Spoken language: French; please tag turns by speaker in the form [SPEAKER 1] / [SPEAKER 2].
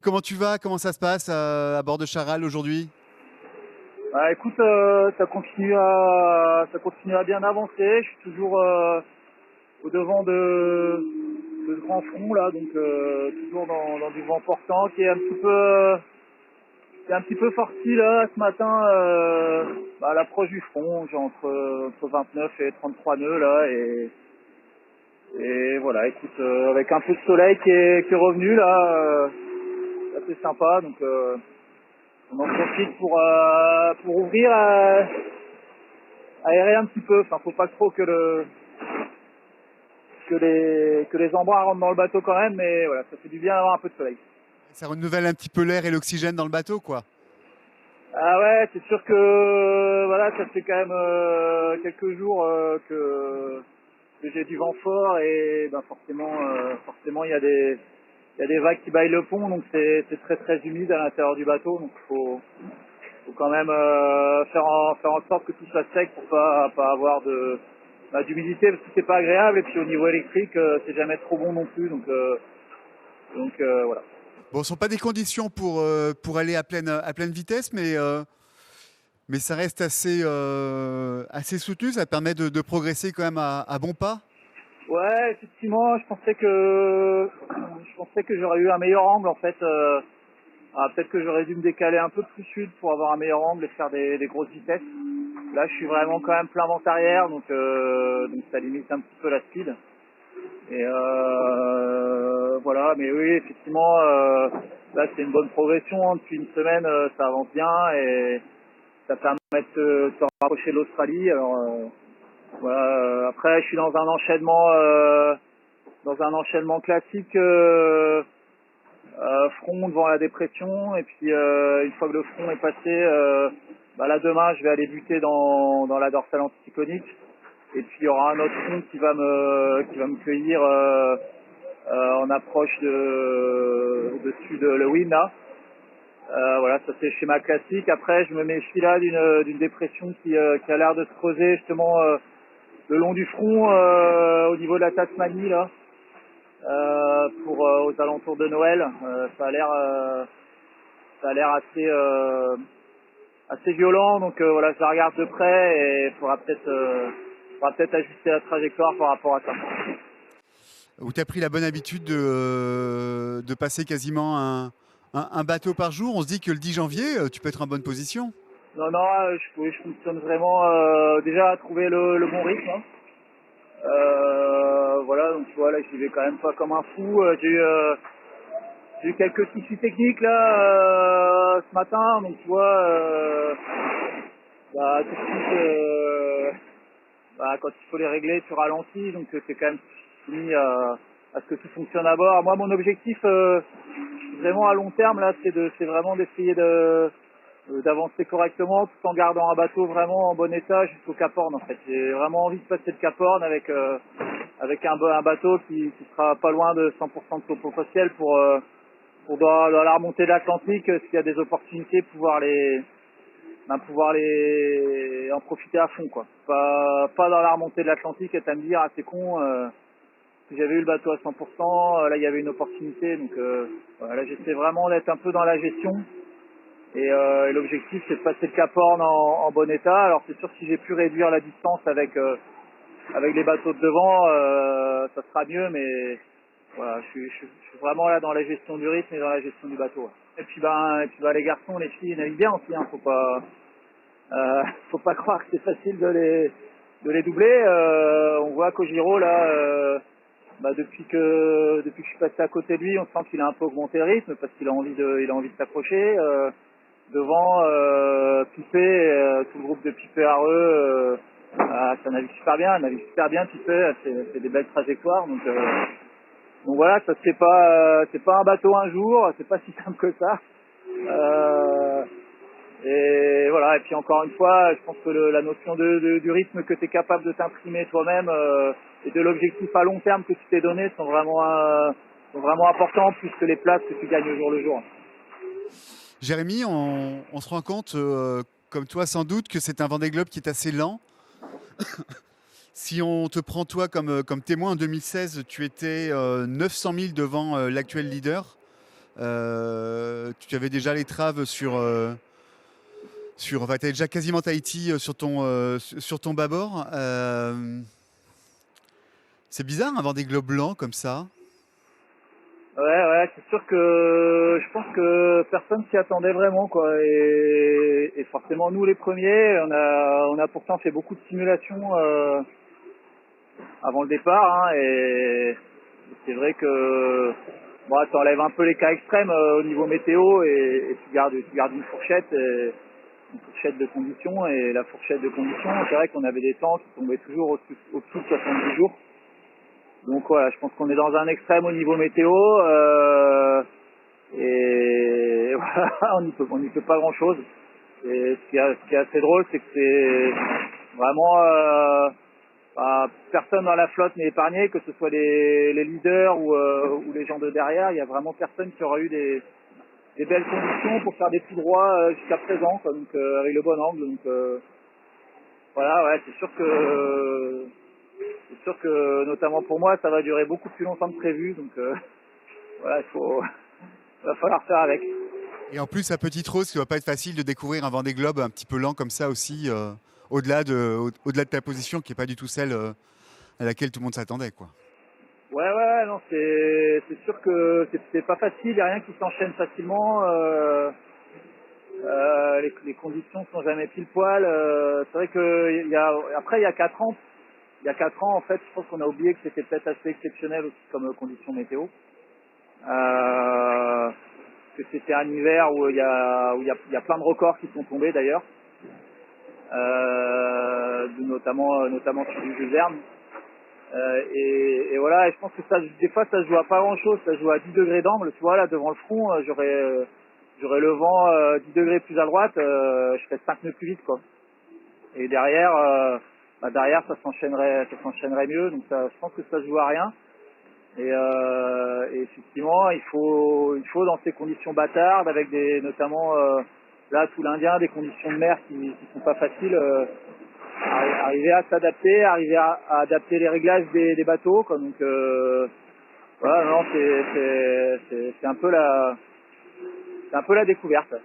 [SPEAKER 1] Comment tu vas? Comment ça se passe à bord de Charal aujourd'hui?
[SPEAKER 2] Bah, écoute, ça continue à bien avancer. Je suis toujours au devant de ce grand front là, donc toujours dans du vent portant qui est un petit peu forti là ce matin. À l'approche du front, j'ai entre 29 et 33 nœuds là, et voilà. Écoute, avec un peu de soleil qui est revenu là, c'est assez sympa. Donc on en profite pour ouvrir. Aérer un petit peu. Enfin, faut pas trop que les embruns rentrent dans le bateau quand même, mais voilà, ça fait du bien d'avoir un peu de soleil.
[SPEAKER 1] Ça renouvelle un petit peu l'air et l'oxygène dans le bateau, quoi.
[SPEAKER 2] Ah ouais, c'est sûr que voilà, ça fait quand même quelques jours que j'ai du vent fort et ben forcément il y a des vagues qui baillent le pont, donc c'est très très humide à l'intérieur du bateau, donc faut quand même faire en sorte que tout soit sec pour pas avoir d'humidité parce que c'est pas agréable, et puis au niveau électrique c'est jamais trop bon non plus, donc voilà.
[SPEAKER 1] Bon, ce ne sont pas des conditions pour aller à pleine vitesse, mais ça reste assez soutenu. Ça permet de progresser quand même à bons pas.
[SPEAKER 2] Ouais, effectivement, je pensais que j'aurais eu un meilleur angle en fait. Peut-être que j'aurais dû me décaler un peu plus sud pour avoir un meilleur angle et faire des grosses vitesses. Là, je suis vraiment quand même plein vent arrière, donc ça limite un petit peu la speed. Et voilà, mais oui, effectivement, là c'est une bonne progression, hein. Depuis une semaine, ça avance bien et ça permet de se rapprocher de l'Australie. Alors voilà, après, je suis dans un enchaînement classique, front devant la dépression, et puis une fois que le front est passé, là demain, je vais aller buter dans la dorsale anticyclonique. Et puis il y aura un autre front qui va me cueillir en approche de sud Lewin là. Voilà, ça c'est le schéma classique. Après, je me méfie là d'une dépression qui a l'air de se creuser justement le long du front au niveau de la Tasmanie là, pour aux alentours de Noël. Ça a l'air assez violent, donc voilà, je la regarde de près et faudra peut-être ajuster la trajectoire par rapport à ça.
[SPEAKER 1] Où tu as pris la bonne habitude de passer quasiment un bateau par jour. On se dit que le 10 janvier, tu peux être en bonne position.
[SPEAKER 2] Non, non, je fonctionne vraiment déjà à trouver le bon rythme, hein. Voilà, donc tu vois, là, j'y vais quand même pas comme un fou. J'ai eu quelques soucis techniques là ce matin, donc tu vois, tout de suite, quand il faut les régler, tu ralentis, donc c'est quand même soumis à ce que tout fonctionne à bord. Moi, mon objectif, vraiment à long terme là, c'est vraiment d'essayer d'avancer correctement tout en gardant un bateau vraiment en bon état jusqu'au Cap Horn en fait. J'ai vraiment envie de passer le Cap Horn avec un bateau qui sera pas loin de 100% de son potentiel pour dans la remontée de l'Atlantique, s'il y a des opportunités, pouvoir les en profiter à fond quoi. Pas dans la remontée de l'Atlantique et à me dire ah c'est con, si j'avais eu le bateau à 100%, là il y avait une opportunité, donc voilà, là j'essaie vraiment d'être un peu dans la gestion. Et l'objectif c'est de passer le Cap Horn en bon état. Alors c'est sûr que si j'ai pu réduire la distance avec les bateaux de devant, ça sera mieux, mais voilà, je suis vraiment là dans la gestion du rythme et dans la gestion du bateau. Et puis les garçons, les filles ils naviguent bien aussi, hein, faut pas croire que c'est facile de les doubler. On voit qu'au Giro là, depuis que je suis passé à côté de lui, on sent qu'il a un peu augmenté le rythme parce il a envie de s'accrocher. Devant Pipé, tout le groupe de Pipé Areux, ça navigue super bien Pipé, c'est des belles trajectoires, donc voilà, ça c'est pas un bateau un jour, c'est pas si simple que ça. Et voilà, et puis encore une fois, je pense que la notion du rythme que tu es capable de t'imprimer toi-même et de l'objectif à long terme que tu t'es donné sont vraiment importants, plus que les places que tu gagnes au jour le jour.
[SPEAKER 1] Jérémy, on se rend compte, comme toi sans doute, que c'est un Vendée Globe qui est assez lent. Si on te prend toi comme témoin en 2016, tu étais 900 000 devant l'actuel leader. Tu avais déjà l'étrave enfin, tu avais déjà quasiment Tahiti sur ton bâbord. C'est bizarre un Vendée Globe blanc comme ça.
[SPEAKER 2] Ouais, c'est sûr que je pense que personne s'y attendait vraiment, quoi. Et forcément, nous les premiers, on a pourtant fait beaucoup de simulations avant le départ, hein, et c'est vrai que bon, t'enlèves un peu les cas extrêmes au niveau météo et tu gardes une fourchette de conditions, et la fourchette de conditions, c'est vrai qu'on avait des temps qui tombaient toujours au-dessous de 70 jours. Donc voilà, je pense qu'on est dans un extrême au niveau météo, et voilà, on n'y peut pas grand chose. Et ce qui est assez drôle, c'est que c'est vraiment personne dans la flotte n'est épargné, que ce soit les leaders ou les gens de derrière. Il y a vraiment personne qui aura eu des belles conditions pour faire des tout droits jusqu'à présent, quoi, donc avec le bon angle. Donc voilà, ouais, c'est sûr que notamment pour moi, ça va durer beaucoup plus longtemps que prévu. Donc voilà, va falloir faire avec.
[SPEAKER 1] Et en plus, à Petite Rose, ça doit pas être facile de découvrir un Vendée Globe un petit peu lent comme ça aussi, au-delà de ta position qui est pas du tout celle à laquelle tout le monde s'attendait, quoi.
[SPEAKER 2] Ouais, non, c'est sûr que c'est pas facile, il n'y a rien qui s'enchaîne facilement. Les conditions sont jamais pile poil. C'est vrai que après il y a 4 ans, en fait, je pense qu'on a oublié que c'était peut-être assez exceptionnel aussi comme conditions météo. Que c'était un hiver où il y a plein de records qui sont tombés d'ailleurs, notamment sur du Luzerne. Et voilà, et je pense que des fois ça se joue à pas grand chose, ça se joue à 10 degrés d'angle. Tu vois, là devant le front, j'aurais le vent 10 degrés plus à droite, je ferais 5 nœuds plus vite, quoi. Et derrière ça s'enchaînerait mieux, donc je pense que ça se joue à rien. Et effectivement, il faut dans ces conditions bâtardes, avec notamment là tout l'Indien, des conditions de mer qui sont pas faciles, arriver à s'adapter, arriver à adapter les réglages des bateaux, quoi. Donc voilà, non, c'est un peu la découverte.